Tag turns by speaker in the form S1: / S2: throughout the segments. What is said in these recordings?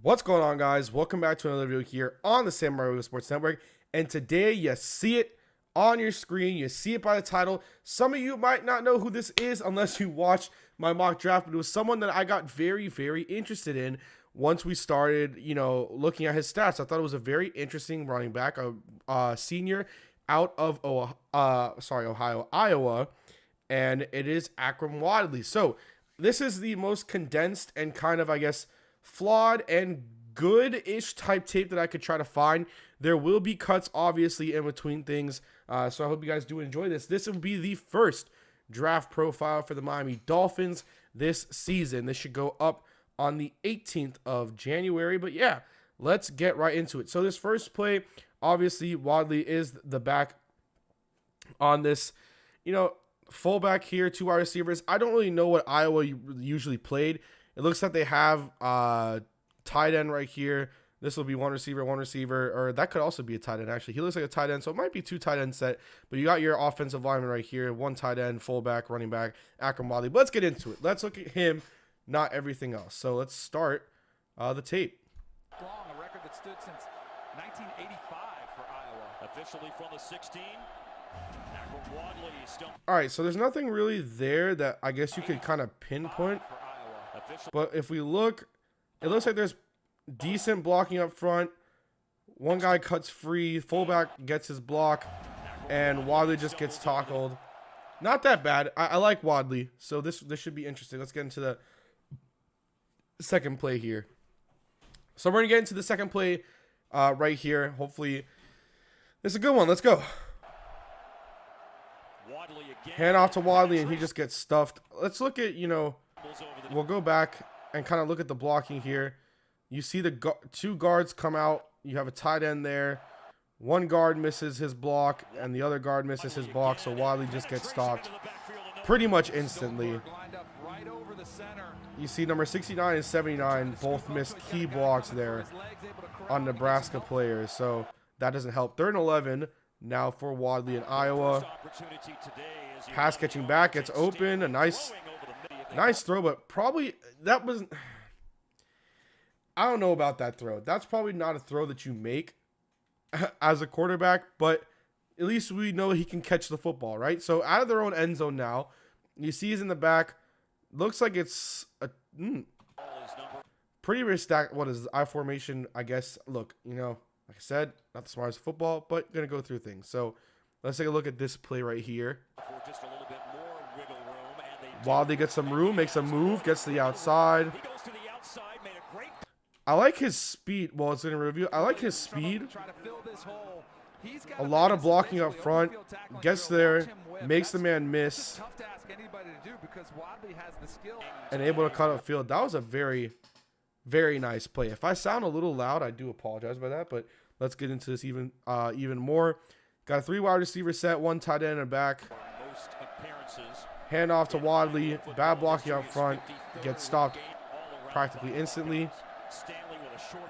S1: What's going on, guys? Welcome back to another video here on the Samurai Sports Network. And today you see it on your screen. You see it by the title. Some of you might not know who this is unless you watched my mock draft, but it was someone that I got very interested in once we started, looking at his stats. I thought it was a very interesting running back, a senior out of Ohio, Iowa, and it is Akrum Wadley. So this is the most condensed and kind of, I guess, flawed and good-ish type tape that I could try to find. There will be cuts, obviously, in between things, so I hope you guys do enjoy this. This will be the first draft profile for the Miami Dolphins this season. This should go up on the 18th of January, but yeah, let's get right into it. So this first play, obviously, Wadley is the back on this, fullback here, two wide receivers. I don't really know what Iowa usually played. It looks like they have tight end right here. This will be one receiver, or that could also be a tight end, actually. He looks like a tight end, so it might be two tight end set, but you got your offensive lineman right here, one tight end, fullback, running back, Akrum Wadley. But let's get into it. Let's look at him, not everything else. So let's start the tape.
S2: A record that stood since 1985 for Iowa. Officially from the 16. Akrum Wadley still.
S1: All right, so there's nothing really there that I guess you could kind of pinpoint. But if we look, it looks like there's decent blocking up front. One guy cuts free, fullback gets his block, and Wadley just gets tackled. Not that bad. I like Wadley, so this should be interesting. Let's get into the second play here. So we're going to get into the second play right here. Hopefully, it's a good one. Let's go. Hand off to Wadley, and he just gets stuffed. Let's look at, we'll go back and kind of look at the blocking here. You see the two guards come out. You have a tight end there. One guard misses his block, and the other guard misses his block, so Wadley just gets stopped pretty much instantly. You see number 69 and 79 both missed key blocks there on Nebraska players, so that doesn't help. 3rd and 11 now for Wadley in Iowa. Pass catching back, gets open, a nice throw, but probably that wasn't. I don't know about that throw. That's probably not a throw that you make as a quarterback, but at least we know he can catch the football, right? So out of their own end zone now, you see he's in the back. Looks like it's a pretty rich stack. What is I formation? I guess. Look, like I said, not the smartest football, but gonna go through things. So let's take a look at this play right here. Wadley gets some room, makes a move, gets to the outside. I like his speed. Well, it's in a review. I like his speed. A lot of blocking up front. Gets there, makes the man miss, and able to cut upfield. That was a very nice play. If I sound a little loud, I do apologize by that. But let's get into this even more. Got a 3 wide receiver set, 1 tight end in the back. Hand off to Wadley. Bad blocking up front. Gets stopped practically instantly.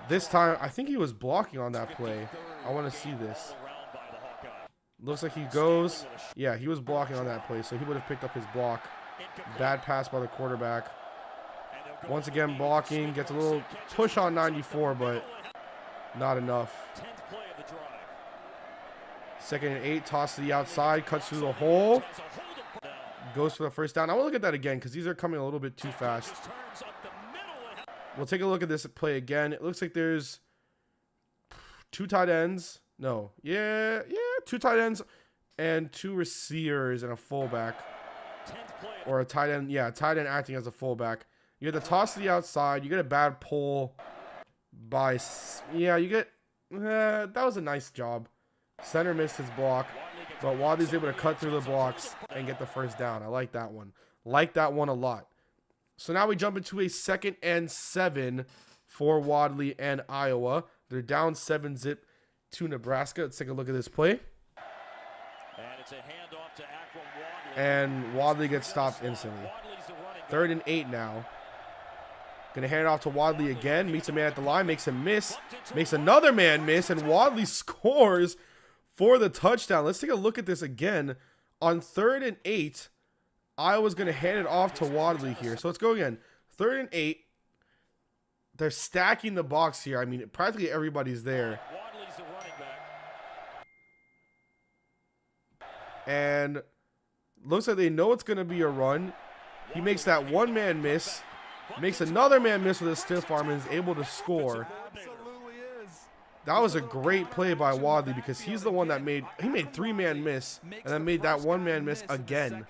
S1: This time, I think he was blocking on that play. I want to see this. Looks like he goes. Yeah, he was blocking on that play, so he would have picked up his block. Bad pass by the quarterback. Once again, blocking. Gets a little push on 94, but not enough. 2nd and 8. Toss to the outside. Cuts through the hole. Goes for the first down. I want to look at that again because these are coming a little bit too fast. We'll take a look at this play again. It looks like there's 2 tight ends. No. Yeah, 2 tight ends and 2 receivers and a fullback. Or a tight end. Yeah, a tight end acting as a fullback. You get the toss to the outside. You get a bad pull by... Yeah, you get... that was a nice job. Center missed his block. But Wadley's able to cut through the blocks and get the first down. I like that one. Like that one a lot. So now we jump into a 2nd and 7 for Wadley and Iowa. They're down 7-zip to Nebraska. Let's take a look at this play.
S2: And it's a handoff to Akrum Wadley.
S1: And Wadley gets stopped instantly. 3rd and 8 now. Gonna hand it off to Wadley again. Meets a man at the line. Makes him miss. Makes another man miss. And Wadley scores for the touchdown. Let's take a look at this again. On 3rd and 8, Iowa's going to hand it off to Wadley here. So let's go again. 3rd and 8. they're stacking the box here. I mean, practically everybody's there.
S2: Wadley's the running back.
S1: And looks like they know it's going to be a run. He makes that one-man miss. Makes another man miss with a stiff arm and is able to score. That was a great play by Wadley because he's the one that made 3-man miss and then made that 1-man miss again.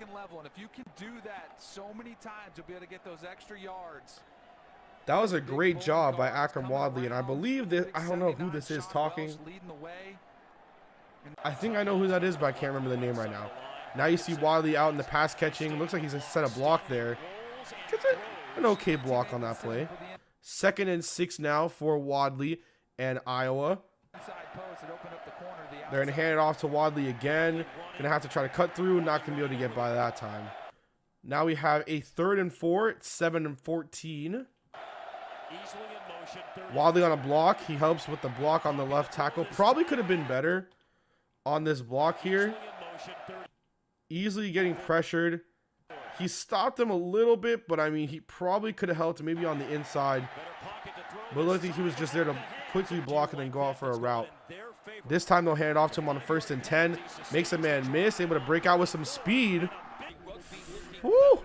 S1: That was a great job by Akrum Wadley, and I believe that I don't know who this is talking. I think I know who that is, but I can't remember the name right now. Now you see Wadley out in the pass catching. Looks like he's set a block there. Gets an okay block on that play. 2nd and 6 now for Wadley and Iowa. They're going to hand it off to Wadley again. Going to have to try to cut through. Not going to be able to get by that time. Now we have a 3rd and 4. It's 7 and 14. Wadley on a block. He helps with the block on the left tackle. Probably could have been better on this block here. Easily getting pressured. He stopped him a little bit, but I mean, he probably could have helped maybe on the inside. But it looked like he was just there to quickly block and then go out for a route. This time they'll hand it off to him on a 1st and 10. Makes a man miss, able to break out with some speed. Woo!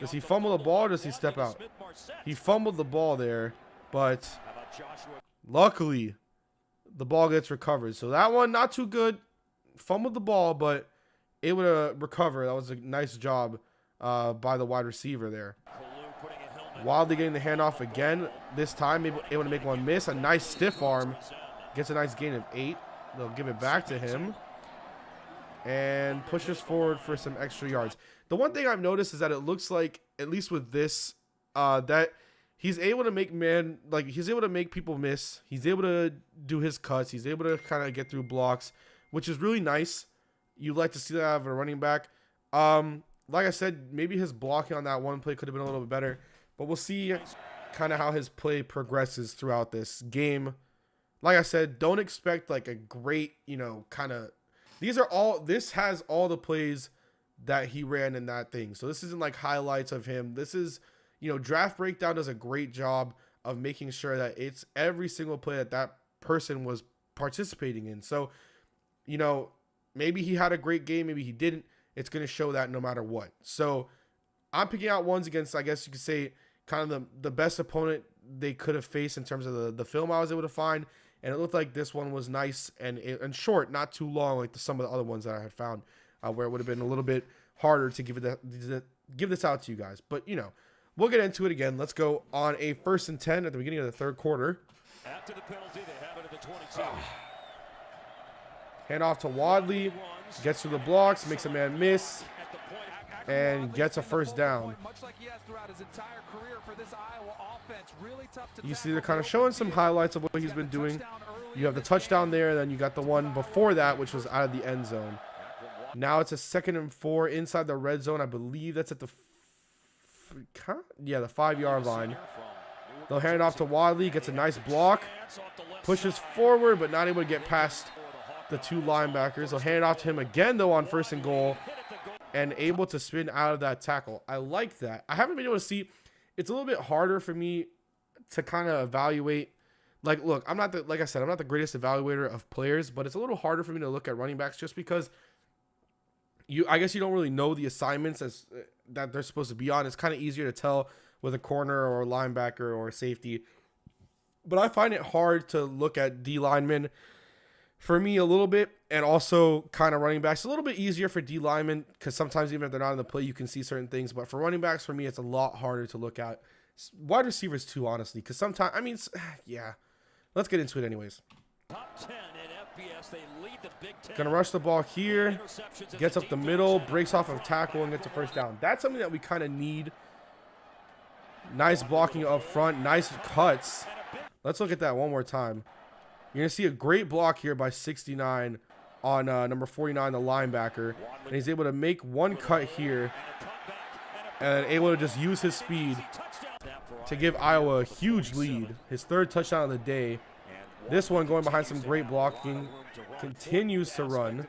S1: Does he fumble the ball or does he step out? He fumbled the ball there, but luckily the ball gets recovered. So that one, not too good. Fumbled the ball, but able to recover. That was a nice job by the wide receiver there. Wadley getting the handoff again. This time able to make one miss. A nice stiff arm. Gets a nice gain of 8. They'll give it back to him. And pushes forward for some extra yards. The one thing I've noticed is that it looks like, at least with this, that he's able to make he's able to make people miss. He's able to do his cuts. He's able to kind of get through blocks, which is really nice. You like to see that out of a running back. Like I said, maybe his blocking on that one play could have been a little bit better. But we'll see kind of how his play progresses throughout this game. Like I said, don't expect like a great, kind of. This has all the plays that he ran in that thing. So this isn't like highlights of him. This is, Draft Breakdown does a great job of making sure that it's every single play that person was participating in. So, maybe he had a great game, maybe he didn't. It's going to show that no matter what. So I'm picking out ones against, I guess you could say, kind of the best opponent they could have faced in terms of the film I was able to find. And it looked like this one was nice and short, not too long like some of the other ones that I had found, where it would have been a little bit harder to give this out to you guys. But, we'll get into it again. Let's go on a 1st and 10 at the beginning of the 3rd quarter.
S2: After the penalty, they have it at the 22.
S1: Hand off to Wadley. Gets through the blocks, makes a man miss, and gets a 1st down. You see they're kind of showing some highlights of what he's been doing. You have the touchdown there, then you got the one before that, which was out of the end zone. Now it's a 2nd and 4 inside the red zone. I believe that's at the 5-yard line. They'll hand it off to Wadley, gets a nice block, pushes forward, but not able to get past the 2 linebackers. They'll hand it off to him again, though, on 1st and goal, and able to spin out of that tackle. I like that. I haven't been able to see. It's a little bit harder for me to kind of evaluate. Like, look, I'm not the greatest evaluator of players, but it's a little harder for me to look at running backs just because I guess you don't really know the assignments that they're supposed to be on. It's kind of easier to tell with a corner or a linebacker or a safety. But I find it hard to look at D linemen for me a little bit, and also kind of running backs. A little bit easier for D linemen because sometimes even if they're not in the play, you can see certain things. But for running backs, for me, it's a lot harder to look at. Wide receivers too, honestly, because sometimes, yeah. Let's get into it anyways.
S2: Top 10 in FBS, they lead the Big Ten.
S1: Gonna rush the ball here. Gets up the middle, breaks off of tackle, and gets a 1st down. That's something that we kind of need. Nice blocking up front, nice cuts. Let's look at that one more time. You're going to see a great block here by 69 on number 49, the linebacker. And he's able to make one cut here and able to just use his speed to give Iowa a huge lead. His 3rd touchdown of the day. This one going behind some great blocking, continues to run.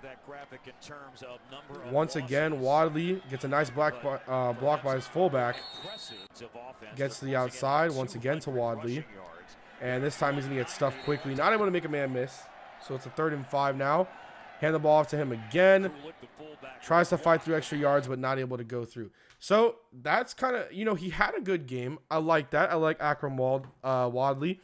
S1: Once again, Wadley gets a nice block by his fullback. Gets to the outside, once again to Wadley. And this time he's going to get stuffed quickly. Not able to make a man miss. So it's a 3rd and 5 now. Hand the ball off to him again. Tries to fight through extra yards, but not able to go through. So that's kind of, you know, he had a good game. I like that. I like Akrum Wadley.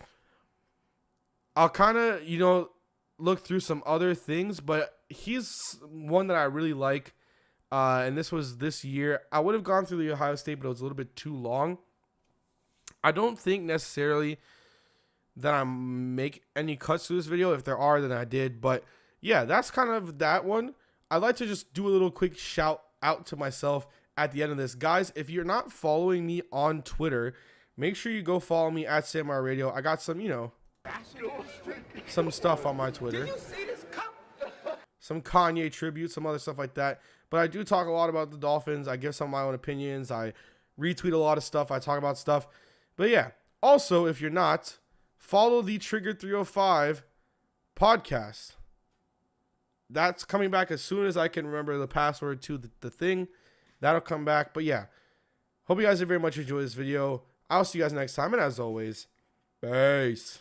S1: I'll kind of, you know, look through some other things, but he's one that I really like. And this was this year. I would have gone through the Ohio State, but it was a little bit too long. I don't think necessarily that I make any cuts to this video. If there are, then I did. But yeah, that's kind of that one. I'd like to just do a little quick shout out to myself at the end of this. Guys, if you're not following me on Twitter, make sure you go follow me at Samurai Radio. I got some, you know, some stuff on my Twitter. Some Kanye tribute, some other stuff like that. But I do talk a lot about the Dolphins. I give some of my own opinions. I retweet a lot of stuff. I talk about stuff. But yeah, also, if you're not, follow the Trigger 305 podcast. That's coming back as soon as I can remember the password to the thing. That'll come back. But yeah, hope you guys have very much enjoyed this video. I'll see you guys next time. And as always, peace.